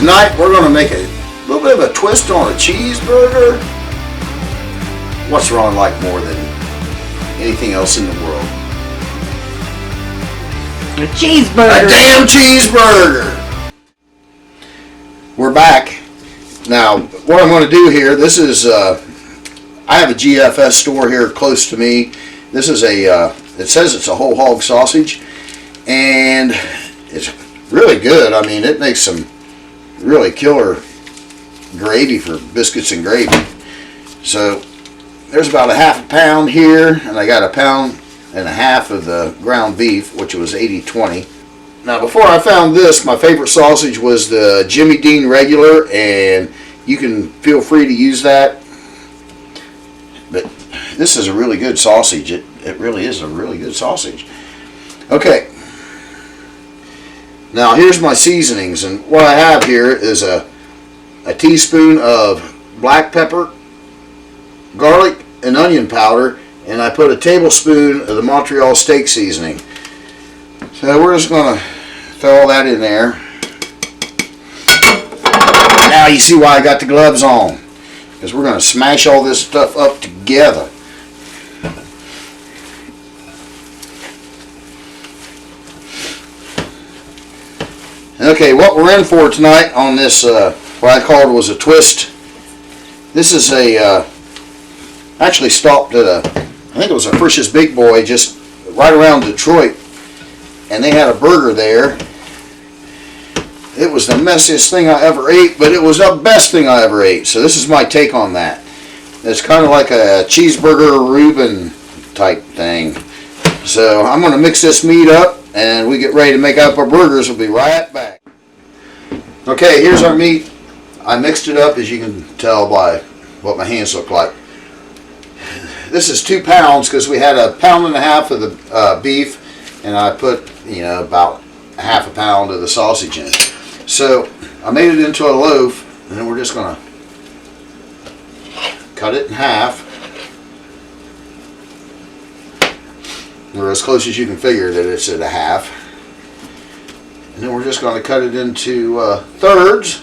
Tonight we're going to make a little bit of a twist on a cheeseburger. What's wrong like more than anything else in the world? A cheeseburger. A damn cheeseburger. We're back. Now, what I'm going to do here, this is, I have a GFS store here close to me. This is a, it says it's a whole hog sausage, and it's really good. I mean, it makes some really killer gravy for biscuits and gravy. So there's about a half a pound here, and I got a pound and a half of the ground beef, which was 80-20. Now, before I found this, my favorite sausage was the Jimmy Dean regular, and you can feel free to use that. But this is a really good sausage. It really is a really good sausage. Okay. Now here's my seasonings, and what I have here is a teaspoon of black pepper, garlic, and onion powder, and I put a tablespoon of the Montreal steak seasoning. So we're just going to throw all that in there. Now you see why I got the gloves on, because we're going to smash all this stuff up together. Okay, what we're in for tonight on this, what I called was a twist. This is a, actually stopped at I think it was a Frisch's Big Boy just right around Detroit, and they had a burger there. It was the messiest thing I ever ate, but it was the best thing I ever ate. So this is my take on that. It's kind of like a cheeseburger Reuben type thing. So I'm going to mix this meat up, and we get ready to make up our burgers. We'll be right back. Okay, here's our meat. I mixed it up, as you can tell by what my hands look like. This is 2 pounds because we had a pound and a half of the beef, and I put, about a half a pound of the sausage in it. So I made it into a loaf, and then we're just going to cut it in half. Or as close as you can figure that it's at a half. And then we're just going to cut it into thirds.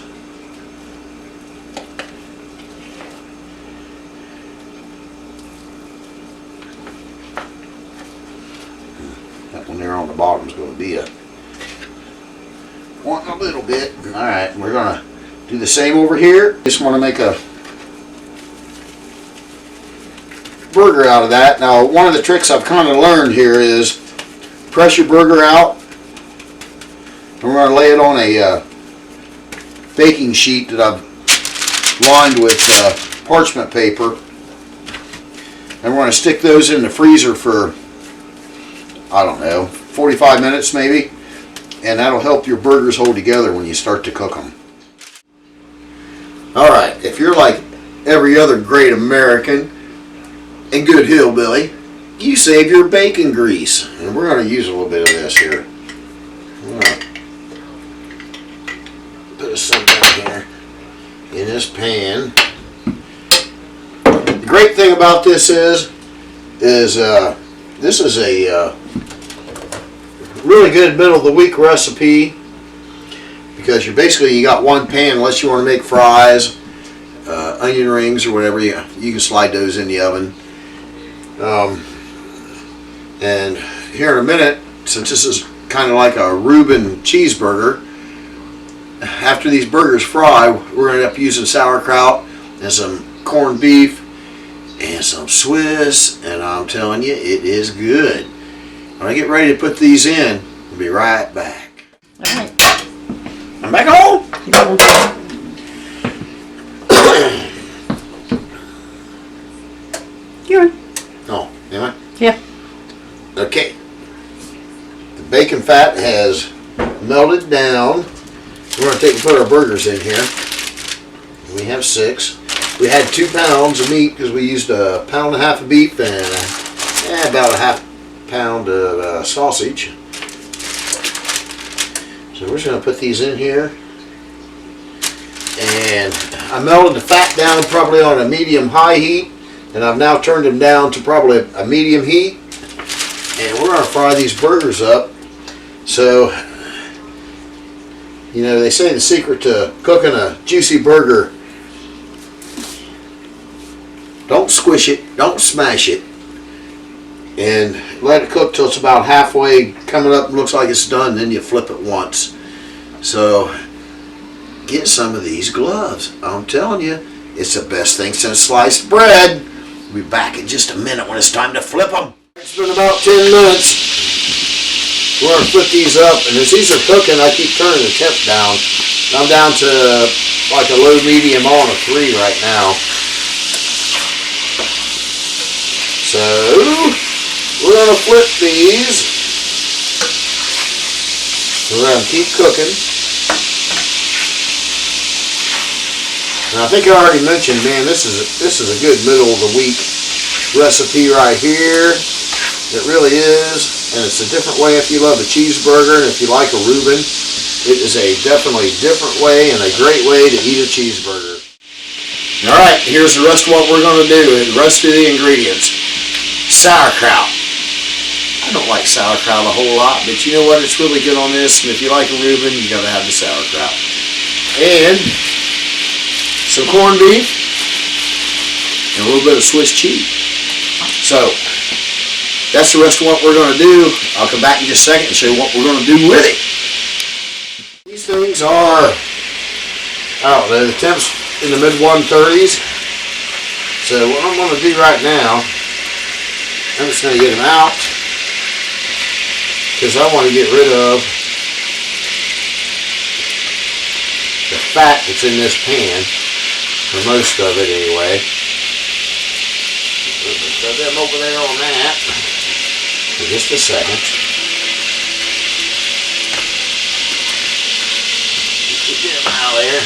That one there on the bottom is going to be wanting a little bit. Alright, we're going to do the same over here. Just want to make a burger out of that. Now, one of the tricks I've kind of learned here is press your burger out, and we're going to lay it on a baking sheet that I've lined with parchment paper, and we're going to stick those in the freezer for, I don't know, 45 minutes maybe, and that'll help your burgers hold together when you start to cook them. Alright, if you're like every other great American and good hillbilly, you save your bacon grease. And we're going to use a little bit of this here. I'm going to put some down here in this pan. The great thing about this is this is a really good middle of the week recipe, because you got one pan unless you want to make fries, onion rings or whatever. You can slide those in the oven. And here in a minute, since this is kind of like a Reuben cheeseburger, after these burgers fry, we're going to end up using sauerkraut and some corned beef and some Swiss, and I'm telling you, it is good. When I get ready to put these in, we'll be right back. Alright. I'm back home. You're on. Oh, am I? Yeah. Okay. The bacon fat has melted down. We're going to take and put our burgers in here. We have 6. We had 2 pounds of meat because we used a pound and a half of beef and about a half pound of sausage. So we're just going to put these in here. And I melted the fat down probably on a medium-high heat, and I've now turned them down to probably a medium heat. And we're going to fry these burgers up. So You know, they say the secret to cooking a juicy burger, don't squish it, don't smash it, and let it cook till it's about halfway coming up and looks like it's done, then you flip it once. So get some of these gloves. I'm telling you, it's the best thing since sliced bread. We'll be back in just a minute when it's time to flip them. It's been about 10 minutes. We're going to flip these up, and as these are cooking, I keep turning the temp down. I'm down to like a low medium on a 3 right now. So we're going to flip these. We're going to keep cooking. And I think I already mentioned, man, this is a good middle of the week recipe right here. It really is. And it's a different way if you love a cheeseburger, and if you like a Reuben, it is a definitely different way and a great way to eat a cheeseburger. Alright, here's the rest of what we're going to do, the rest of the ingredients. Sauerkraut. I don't like sauerkraut a whole lot, but you know what, it's really good on this, and if you like a Reuben, you got to have the sauerkraut. And some corned beef, and a little bit of Swiss cheese. So, that's the rest of what we're going to do. I'll come back in just a second and show you what we're going to do with it. These things are, I don't know, the temps in the mid-130s. So what I'm going to do right now, I'm just going to get them out because I want to get rid of the fat that's in this pan, for most of it anyway. Put them over there on that. For just a second. Get them out of there.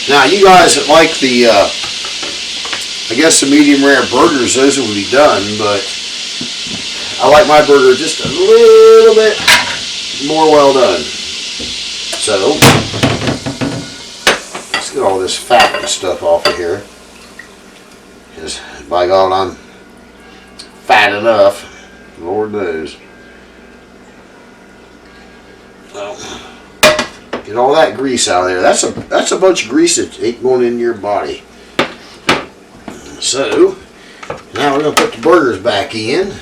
Now, you guys that like the, I guess the medium rare burgers, those will be done, but I like my burger just a little bit more well done. So, let's get all this fat and stuff off of here. Because, by God, I'm fat enough, Lord knows. Well, get all that grease out of there. That's a bunch of grease that ain't going in your body. So now we're going to put the burgers back in.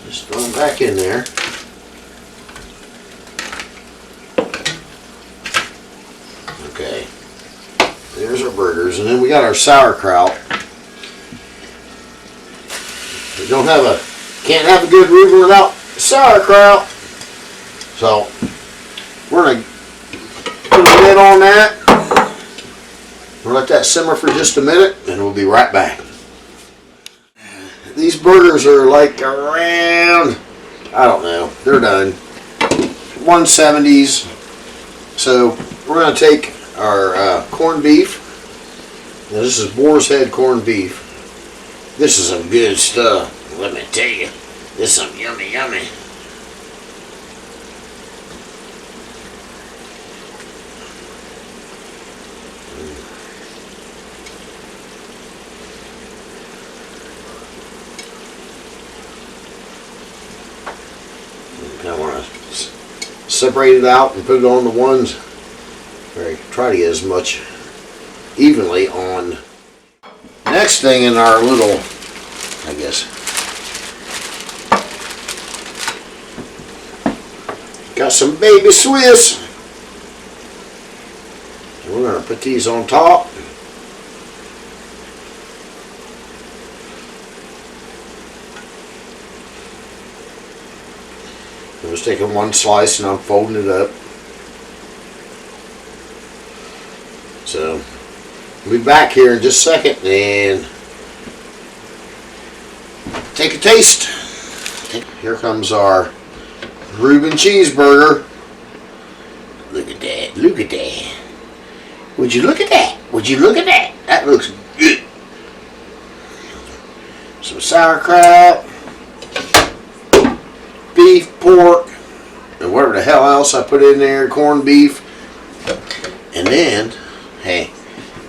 Just throw them back in there. Okay. There's our burgers, and then we got our sauerkraut. We can't have a good Reuben without sauerkraut. So we're gonna put a lid on that. We'll let that simmer for just a minute, and we'll be right back. These burgers are like around, I don't know, they're done. 170s. So we're gonna take our corned beef. Now this is boar's head corned beef. This is some good stuff. Let me tell you, this is some yummy, yummy. I want to separate it out and put it on the ones. Try to get as much evenly on. Next thing in our little, I guess, got some baby Swiss. We're going to put these on top. I'm just taking one slice and I'm folding it up. So we'll be back here in just a second and take a taste. Here comes our Reuben Cheeseburger. Look at that. Look at that. Would you look at that? Would you look at that? That looks good. Some sauerkraut, beef, pork, and whatever the hell else I put in there, corned beef. And then, hey,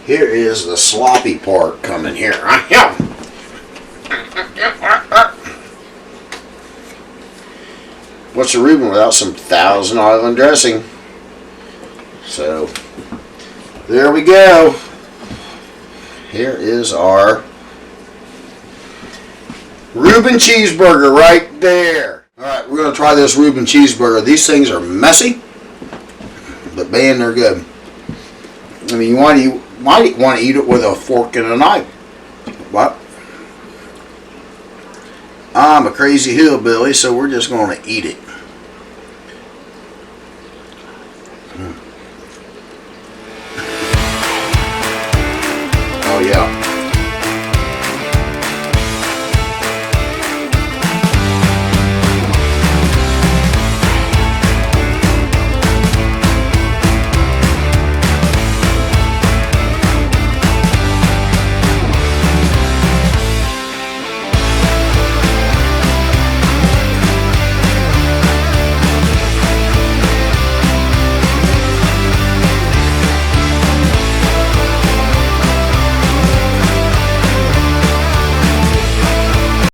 here is the sloppy part coming here. what's a Reuben without some Thousand Island dressing? So, there we go. Here is our Reuben Cheeseburger right there. Alright, we're going to try this Reuben Cheeseburger. These things are messy, but man, they're good. I mean, you might want to eat it with a fork and a knife. But I'm a crazy hillbilly, so we're just going to eat it.